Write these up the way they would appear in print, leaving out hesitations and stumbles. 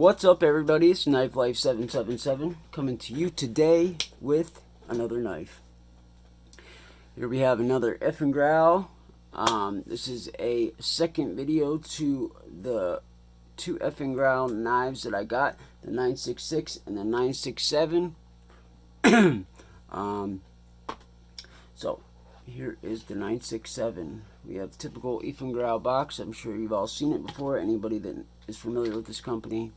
What's up, everybody? It's Knife Life 777 coming to you today with another knife. Here we have another Eafengrow. This is a second video to the two Eafengrow knives that I got, the 966 and the 967. So here is the 967. We have typical Eafengrow box. I'm sure you've all seen it before. Anybody that is familiar with this company.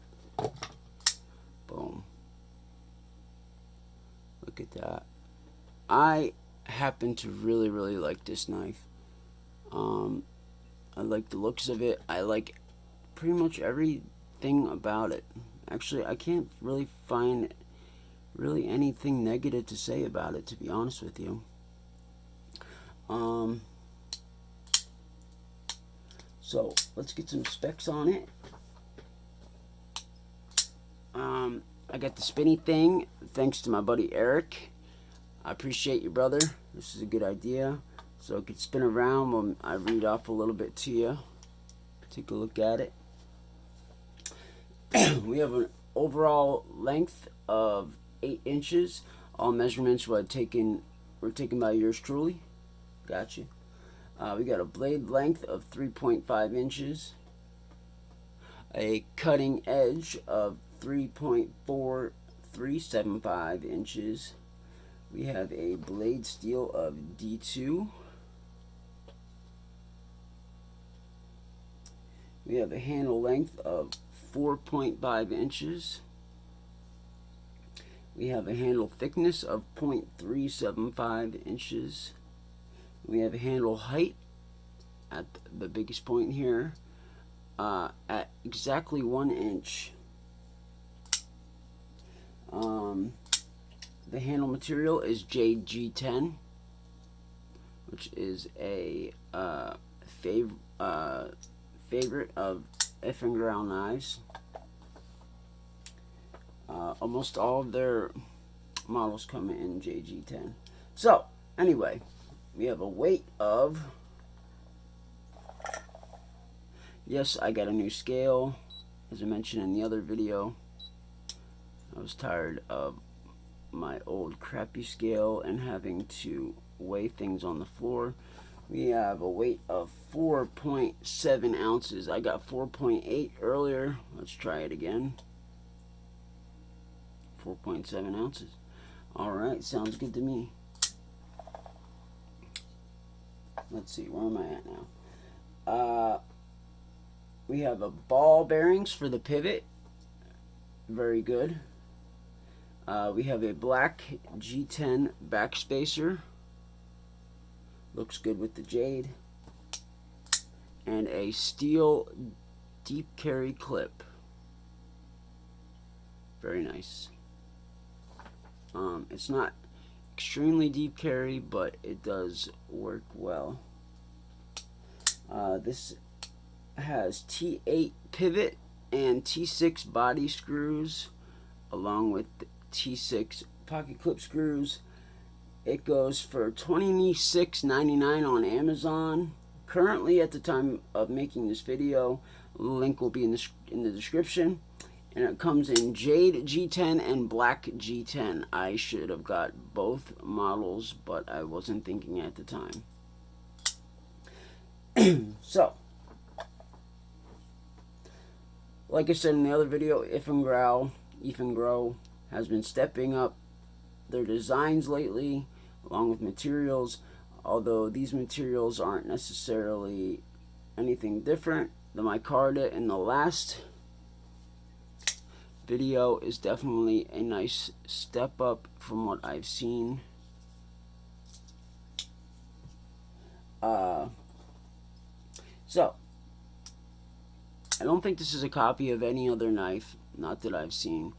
Boom. Look at that. I happen to really like this knife. I like the looks of it. I like pretty much everything about it. Actually, I can't really find anything negative to say about it, to be honest with you. So let's get some specs on it. I got the spinny thing thanks to my buddy Eric. I appreciate you, brother. This is a good idea. So it could spin around when I read off a little bit to you. Take a look at it. We have an overall length of 8 inches. All measurements were taken by yours truly. Gotcha. We got a blade length of 3.5 inches. A cutting edge of 3.4375 inches. We have a blade steel of D2. We have a handle length of 4.5 inches. We have a handle thickness of 0.375 inches. We have a handle height at the biggest point here at exactly 1 inch. The handle material is jade G10, which is a favorite of Eafengrow knives. Almost all of their models come in jade G10. So anyway, we have a weight of, yes, I got a new scale, as I mentioned in the other video. I was tired of my old crappy scale and having to weigh things on the floor. We have a weight of 4.7 ounces. I got 4.8 earlier. Let's try it again. 4.7 ounces. Alright, sounds good to me. Let's see, where am I at now? We have a ball bearings for the pivot. Very good. We have a black G10 backspacer. Looks good with the jade. And a steel deep carry clip. Very nice. It's not extremely deep carry, but it does work well. This has T8 pivot and T6 body screws, along with T6 pocket clip screws. It goes for $26.99 on Amazon. Currently, at the time of making this video, link will be in the description. And it comes in jade G10 and black G10. I should have got both models, but I wasn't thinking at the time. So, like I said in the other video, Eafengrow has been stepping up their designs lately, along with materials. Although these materials aren't necessarily anything different. The micarta in the last video is definitely a nice step up from what I've seen. So I don't think this is a copy of any other knife, not that I've seen.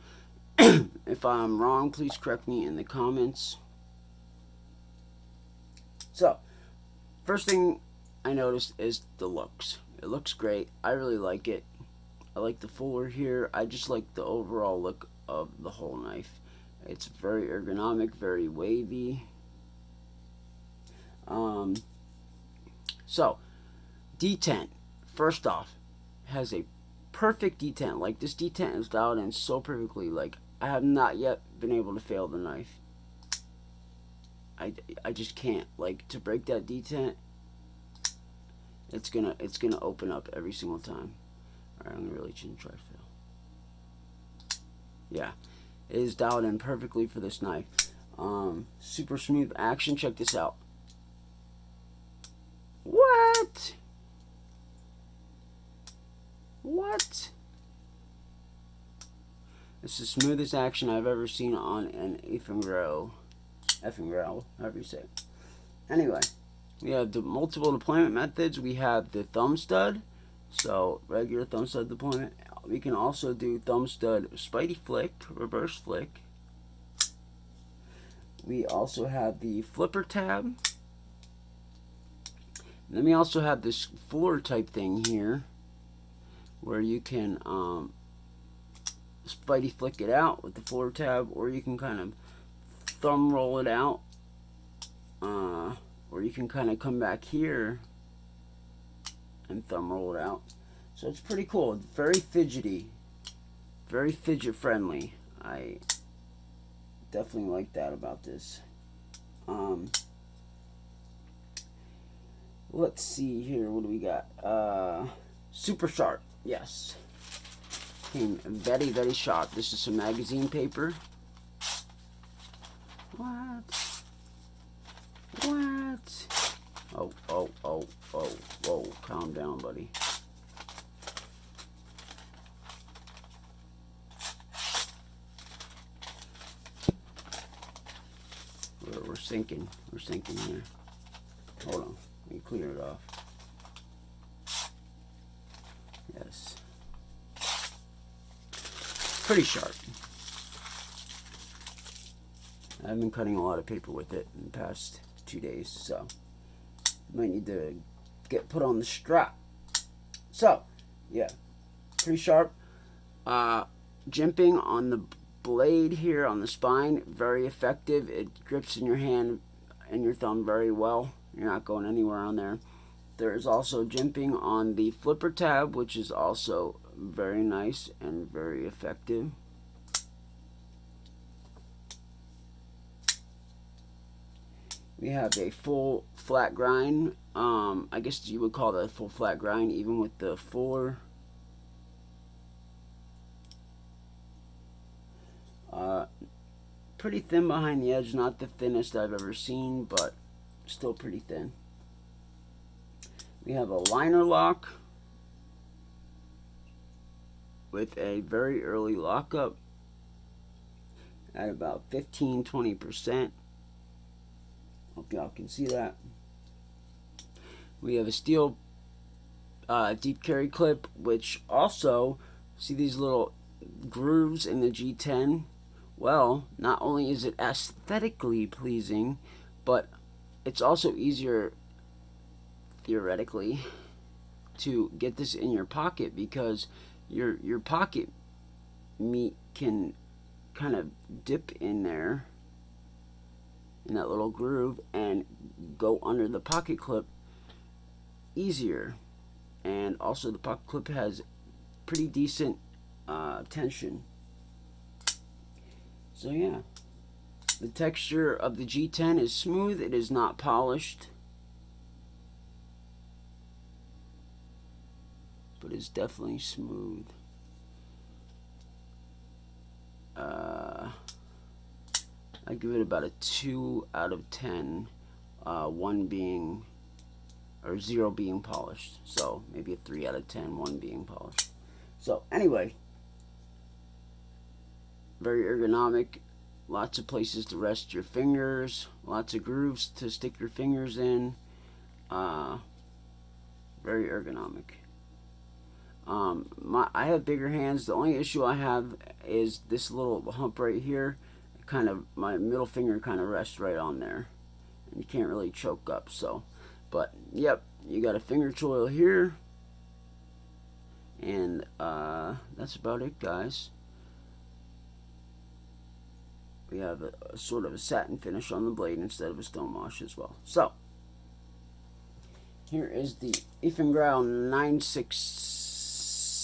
If I'm wrong, please correct me in the comments. So first thing I noticed is the looks. It looks great. I really like it. I like the fuller here. I just like the overall look of the whole knife. It's very ergonomic, very wavy. So D10, first off, has a perfect detent. Like, this detent is dialed in so perfectly. Like, I have not yet been able to fail the knife. I just can't. Like, to break that detent, it's gonna open up every single time. Alright, I'm gonna really try to fail. Yeah, it is dialed in perfectly for this knife. Super smooth action. Check this out. What? What? It's the smoothest action I've ever seen on an Eafengrow, however you say it. Anyway, we have the multiple deployment methods. We have the thumb stud, so regular thumb stud deployment. We can also do thumb stud spidey flick, reverse flick. We also have the flipper tab. And then we also have this fuller type thing here, where you can spidey flick it out with the fuller tab, or you can kind of thumb roll it out, or you can kind of come back here and thumb roll it out. So it's pretty cool. It's very fidgety, very fidget friendly. I definitely like that about this. Let's see here. What do we got? Super sharp. Yes. Came very, very sharp. This is some magazine paper. What? What? Oh, oh, oh, oh, whoa. Calm down, buddy. We're sinking. We're sinking here. Hold on. Let me clear it off. Yes. Pretty sharp. I've been cutting a lot of paper with it in the past 2 days, so might need to get put on the strap. So, yeah, pretty sharp. Jimping on the blade here on the spine, very effective. It grips in your hand and your thumb very well. You're not going anywhere on there. There is also jimping on the flipper tab, which is also very nice and very effective. We have a full flat grind. I guess you would call that a full flat grind, even with the fuller. Pretty thin behind the edge, not the thinnest I've ever seen, but still pretty thin. We have a liner lock with a very early lockup at about 15-20%. Hope y'all can see that. We have a steel deep carry clip, which also, see these little grooves in the G10? Well, not only is it aesthetically pleasing, but it's also easier, theoretically, to get this in your pocket, because your pocket meat can kind of dip in there in that little groove and go under the pocket clip easier. And also the pocket clip has pretty decent tension. So yeah, the texture of the G10 is smooth. It is not polished, but it's definitely smooth. I give it about a 2 out of 10, 1 being, or 0 being polished. So maybe a 3 out of 10, 1 being polished. So anyway, very ergonomic, lots of places to rest your fingers, lots of grooves to stick your fingers in. Very ergonomic. I have bigger hands. The only issue I have is this little hump right here. Kind of, my middle finger kind of rests right on there, and you can't really choke up. So, but yep, you got a finger choil here, and that's about it, guys. We have a sort of a satin finish on the blade instead of a stone wash as well. So here is the Eafengrow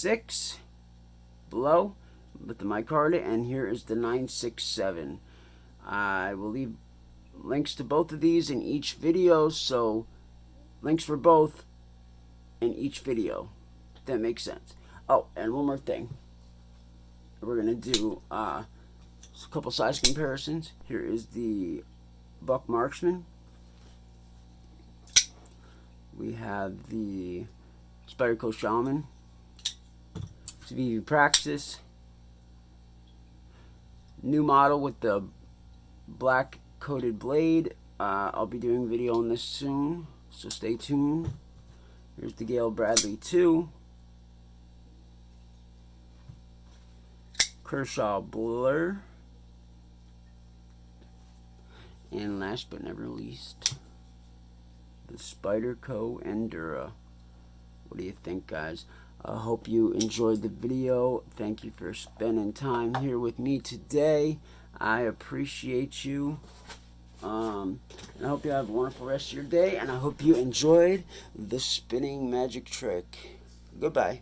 966 below with the mic card, and here is the 967. I will leave links to both of these in each video, so links for both in each video. If that makes sense. Oh, and one more thing. We're going to do a couple size comparisons. Here is the Buck Marksman. We have the Spyderco Shaman. VV Praxis. New model with the black coated blade. I'll be doing a video on this soon, so stay tuned. Here's the Gale Bradley 2. Kershaw Blur. And last but never least, the Spyderco Endura. What do you think, guys? I hope you enjoyed the video. Thank you for spending time here with me today. I appreciate you. And I hope you have a wonderful rest of your day. And I hope you enjoyed the spinning magic trick. Goodbye.